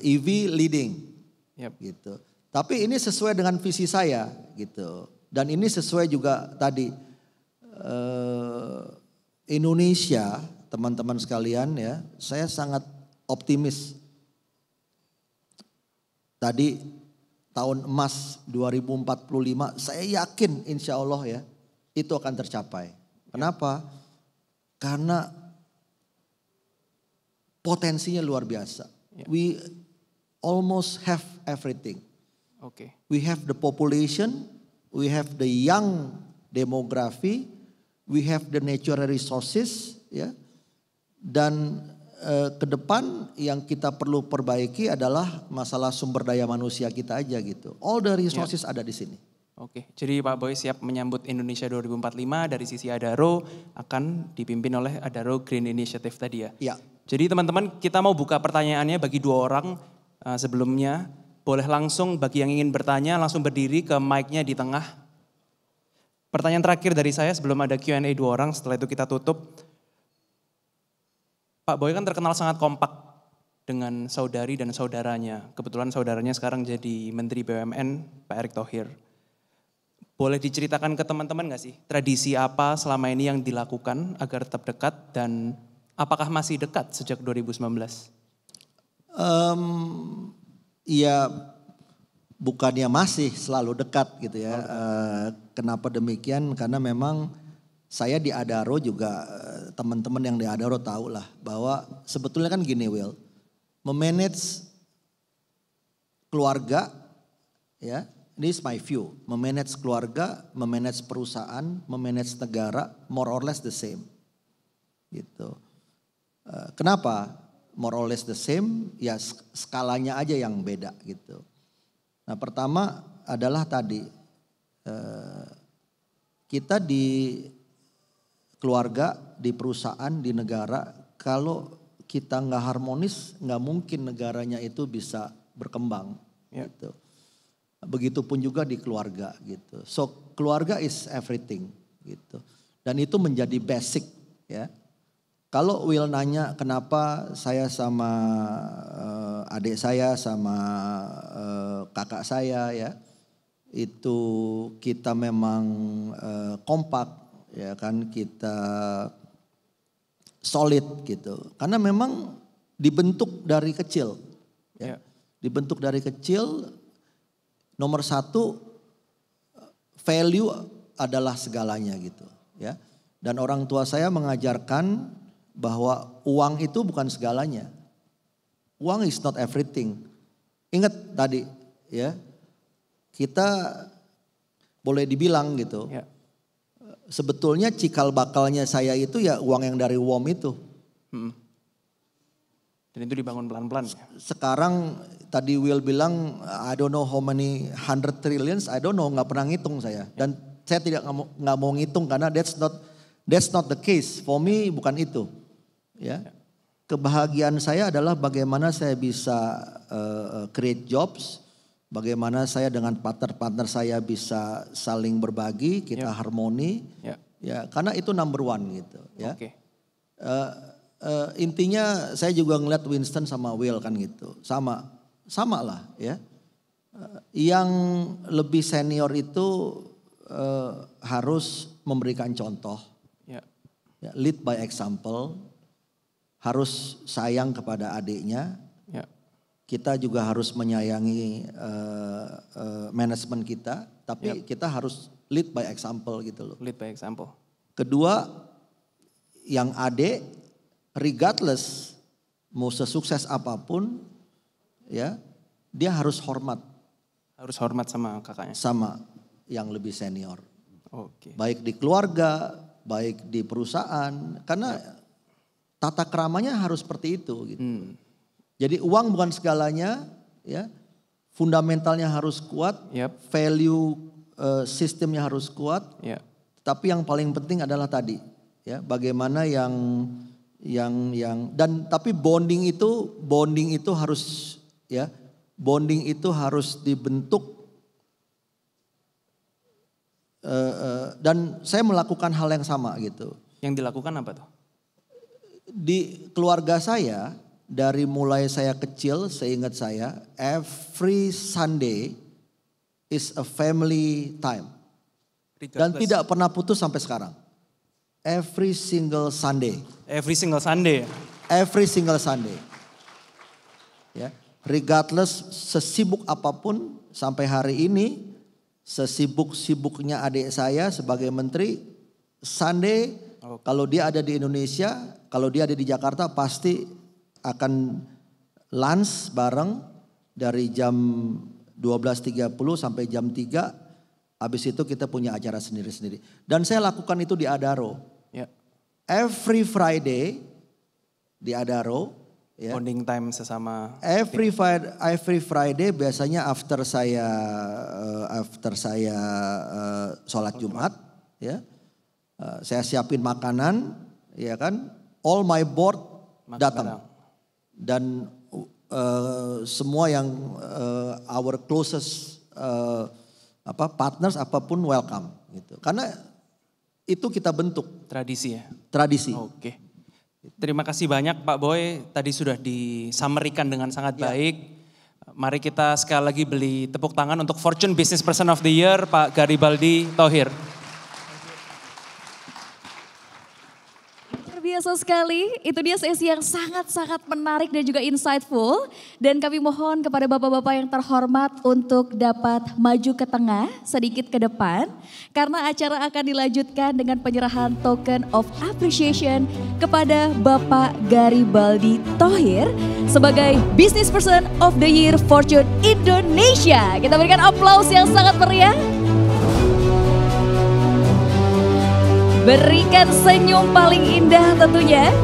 EV leading, gitu. Tapi ini sesuai dengan visi saya, gitu. Dan ini sesuai juga tadi Indonesia, teman-teman sekalian ya, saya sangat optimis. Tadi tahun emas 2045 saya yakin insya Allah ya itu akan tercapai. Kenapa? Karena potensinya luar biasa. We almost have everything. We have the population. We have the young demography, we have the natural resources, ya. Dan ke depan yang kita perlu perbaiki adalah masalah sumber daya manusia kita aja gitu. All the resources ada di sini. Jadi Pak Boy siap menyambut Indonesia 2045 dari sisi Adaro akan dipimpin oleh Adaro Green Initiative tadi ya. Jadi teman-teman kita mau buka pertanyaannya bagi dua orang sebelumnya. Boleh langsung bagi yang ingin bertanya langsung berdiri ke mic-nya di tengah. Pertanyaan terakhir dari saya sebelum ada Q&A dua orang setelah itu kita tutup. Pak Boy kan terkenal sangat kompak dengan saudari dan saudaranya. Kebetulan saudaranya sekarang jadi Menteri BUMN Pak Erick Thohir. Boleh diceritakan ke teman-teman gak sih tradisi apa selama ini yang dilakukan agar tetap dekat dan apakah masih dekat sejak 2019? Iya, bukannya masih selalu dekat gitu ya. Kenapa demikian? Karena memang saya di Adaro juga teman-teman yang di Adaro tahu lah bahwa sebetulnya kan gini Will, memanage keluarga ya, this is my view, memanage keluarga, memanage perusahaan, memanage negara more or less the same. Gitu. Kenapa? More or less the same, ya skalanya aja yang beda gitu. Nah pertama adalah tadi, kita di keluarga, di perusahaan, di negara, kalau kita nggak harmonis, nggak mungkin negaranya itu bisa berkembang. Gitu. Begitupun juga di keluarga gitu. So keluarga is everything gitu. Dan itu menjadi basic ya. Kalau Will nanya kenapa saya sama adik saya sama kakak saya ya, itu kita memang kompak ya kan, kita solid gitu. Karena memang dibentuk dari kecil ya. Dibentuk dari kecil, nomor satu value adalah segalanya gitu ya. Dan orang tua saya mengajarkan bahwa uang itu bukan segalanya. Uang is not everything. Ingat tadi ya, kita boleh dibilang gitu. Sebetulnya cikal bakalnya saya itu ya uang yang dari WOM itu. Dan itu dibangun pelan-pelan ya? Sekarang tadi Will bilang I don't know how many 100 trillions, I don't know, nggak pernah ngitung saya. Dan saya nggak mau ngitung karena that's not the case. For me bukan itu. Ya. Kebahagiaan saya adalah bagaimana saya bisa create jobs, bagaimana saya dengan partner-partner saya bisa saling berbagi, kita harmoni, ya karena itu number one gitu. Ya. Okay. Intinya saya juga ngeliat Winston sama Will kan gitu, sama lah ya. Yang lebih senior itu harus memberikan contoh, ya, lead by example. Harus sayang kepada adiknya. Ya. Kita juga harus menyayangi manajemen kita. Tapi kita harus lead by example gitu loh. Lead by example. Kedua, yang adik regardless mau sesukses apapun, ya dia harus hormat. Harus hormat sama kakaknya? Sama yang lebih senior. Oke. Baik di keluarga, baik di perusahaan. Karena tata keramanya harus seperti itu gitu. Jadi uang bukan segalanya, ya. Fundamentalnya harus kuat, value sistemnya harus kuat. Tapi yang paling penting adalah tadi, ya, bagaimana tapi bonding itu harus, ya, bonding itu harus dibentuk. Dan saya melakukan hal yang sama gitu. Yang dilakukan apa tuh? Di keluarga saya, dari mulai saya kecil, seingat saya, every Sunday is a family time. Dan tidak pernah putus sampai sekarang. Every single Sunday. Every single Sunday. Every single Sunday. Ya, regardless sesibuk apapun sampai hari ini, sesibuk-sibuknya adik saya sebagai menteri, Sunday kalau dia ada di Indonesia, kalau dia ada di Jakarta pasti akan lunch bareng dari jam 12.30 sampai jam 3. Habis itu kita punya acara sendiri-sendiri. Dan saya lakukan itu di Adaro. Every Friday di Adaro. Ya. Bonding time sesama. Every Friday biasanya after saya sholat Jumat, ya. Saya siapin makanan, ya kan? All my board datang. Dan semua yang our closest partners apapun welcome gitu. Karena itu kita bentuk tradisi ya. Tradisi. Oke. Terima kasih banyak Pak Boy, tadi sudah disamerikan dengan sangat baik. Mari kita sekali lagi beli tepuk tangan untuk Fortune Business Person of the Year Pak Garibaldi Thohir. Biasa sekali, itu dia sesi yang sangat-sangat menarik dan juga insightful. Dan kami mohon kepada bapak-bapak yang terhormat untuk dapat maju ke tengah, sedikit ke depan. Karena acara akan dilanjutkan dengan penyerahan token of appreciation kepada Bapak Garibaldi Thohir sebagai Business Person of the Year Fortune Indonesia. Kita berikan aplaus yang sangat meriah. Berikan senyum paling indah tentunya.